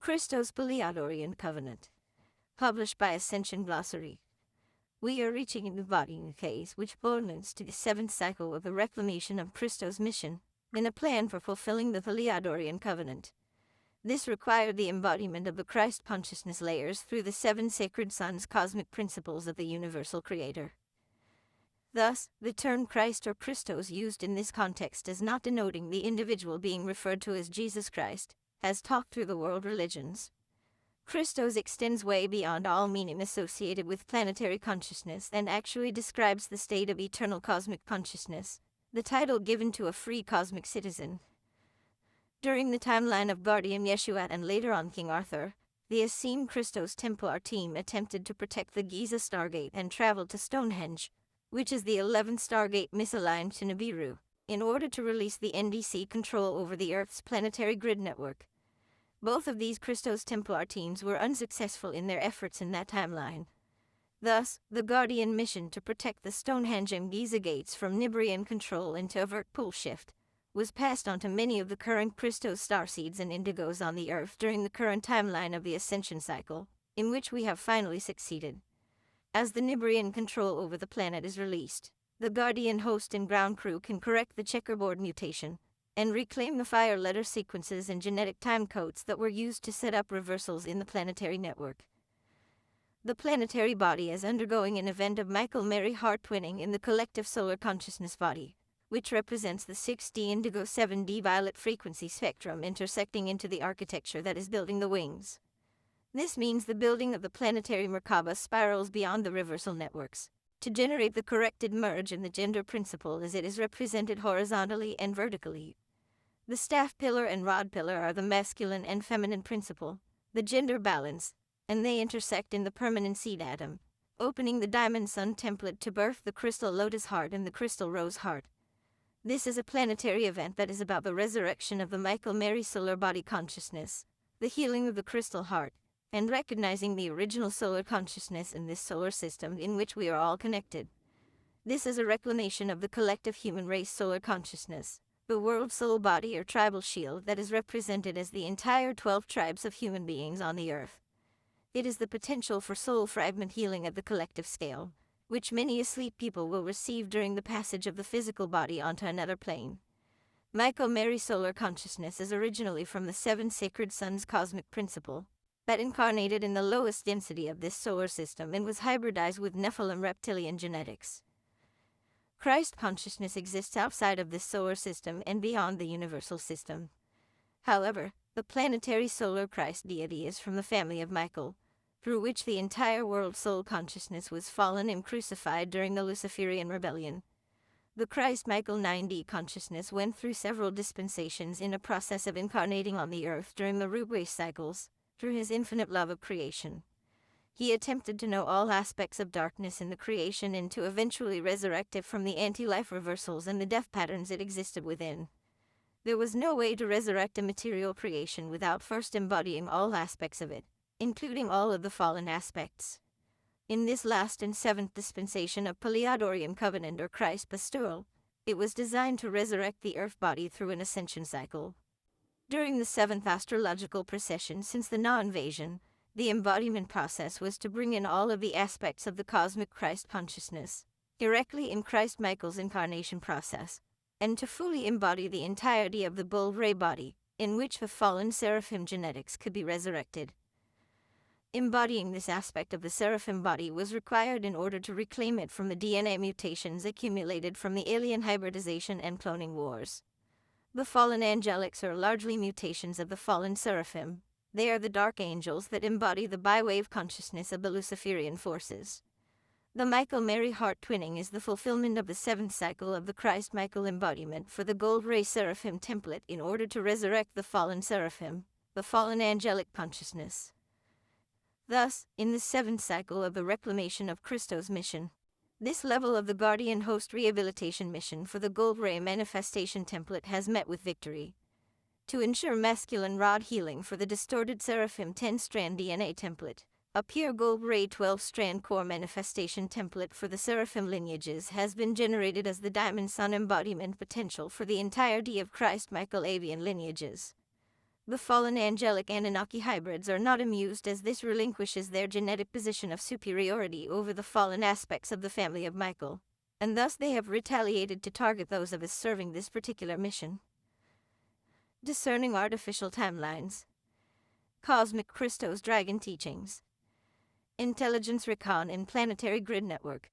Christos Pleiadorian Covenant. Published by Ascension Glossary. We are reaching an embodying phase which belongs to the seventh cycle of the reclamation of Christos' mission, in a plan for fulfilling the Pleiadorian Covenant. This required the embodiment of the Christ consciousness layers through the seven sacred sons, cosmic principles of the universal creator. Thus, the term Christ or Christos used in this context is not denoting the individual being referred to as Jesus Christ, as taught through the world religions. Christos extends way beyond all meaning associated with planetary consciousness and actually describes the state of eternal cosmic consciousness, the title given to a free cosmic citizen. During the timeline of Guardian Yeshua and later on King Arthur, the Essene Christos Templar team attempted to protect the Giza Stargate and traveled to Stonehenge, which is the 11th Stargate misaligned to Nibiru, in order to release the NDC control over the Earth's planetary grid network. Both of these Christos Templar teams were unsuccessful in their efforts in that timeline. Thus, the Guardian mission to protect the Stonehenge and Giza gates from Nibiruan control and to avert pole shift was passed on to many of the current Christos starseeds and indigos on the Earth during the current timeline of the Ascension cycle, in which we have finally succeeded. As the Nibiruan control over the planet is released, the Guardian host and ground crew can correct the checkerboard mutation and reclaim the fire letter sequences and genetic time codes that were used to set up reversals in the planetary network. The planetary body is undergoing an event of Michael-Mary heart twinning in the collective solar consciousness body, which represents the 6D indigo 7D violet frequency spectrum intersecting into the architecture that is building the wings. This means the building of the planetary Merkaba spirals beyond the reversal networks, to generate the corrected merge in the gender principle as it is represented horizontally and vertically. The staff pillar and rod pillar are the masculine and feminine principle, the gender balance, and they intersect in the permanent seed atom, opening the diamond sun template to birth the crystal lotus heart and the crystal rose heart. This is a planetary event that is about the resurrection of the Michael-Mary solar body consciousness, the healing of the crystal heart, and recognizing the original solar consciousness in this solar system in which we are all connected. This is a reclamation of the collective human race solar consciousness, the world soul body or tribal shield that is represented as the entire 12 tribes of human beings on the Earth. It is the potential for soul fragment healing at the collective scale, which many asleep people will receive during the passage of the physical body onto another plane. Michael-Mary solar consciousness is originally from the seven sacred sons cosmic principle, that incarnated in the lowest density of this solar system and was hybridized with Nephilim reptilian genetics. Christ consciousness exists outside of this solar system and beyond the universal system. However, the planetary solar Christ deity is from the family of Michael, through which the entire world soul consciousness was fallen and crucified during the Luciferian rebellion. The Christ Michael 9D consciousness went through several dispensations in a process of incarnating on the Earth during the root race cycles, through his infinite love of creation. He attempted to know all aspects of darkness in the creation and to eventually resurrect it from the anti-life reversals and the death patterns it existed within. There was no way to resurrect a material creation without first embodying all aspects of it, including all of the fallen aspects. In this last and seventh dispensation of Pleiadorian Covenant or Christ Pastoral, it was designed to resurrect the Earth body through an ascension cycle. During the seventh astrological precession since the Na-invasion, the embodiment process was to bring in all of the aspects of the cosmic Christ consciousness, directly in Christ Michael's incarnation process, and to fully embody the entirety of the bull ray body, in which the fallen seraphim genetics could be resurrected. Embodying this aspect of the seraphim body was required in order to reclaim it from the DNA mutations accumulated from the alien hybridization and cloning wars. The fallen angelics are largely mutations of the fallen seraphim. They are the dark angels that embody the bi-wave consciousness of the Luciferian forces. The Michael-Mary heart twinning is the fulfillment of the seventh cycle of the Christ Michael embodiment for the gold ray seraphim template in order to resurrect the fallen seraphim, the fallen angelic consciousness. Thus, in the seventh cycle of the reclamation of Christos' mission, this level of the Guardian Host Rehabilitation mission for the Gold Ray Manifestation Template has met with victory. To ensure masculine rod healing for the distorted Seraphim 10-strand DNA template, a pure Gold Ray 12-strand core manifestation template for the Seraphim lineages has been generated as the Diamond Sun embodiment potential for the entirety of Christ Michael avian lineages. The fallen angelic Anunnaki hybrids are not amused, as this relinquishes their genetic position of superiority over the fallen aspects of the family of Michael, and thus they have retaliated to target those of us serving this particular mission. Discerning artificial timelines. Cosmic Christos Dragon teachings. Intelligence Recon in Planetary Grid Network.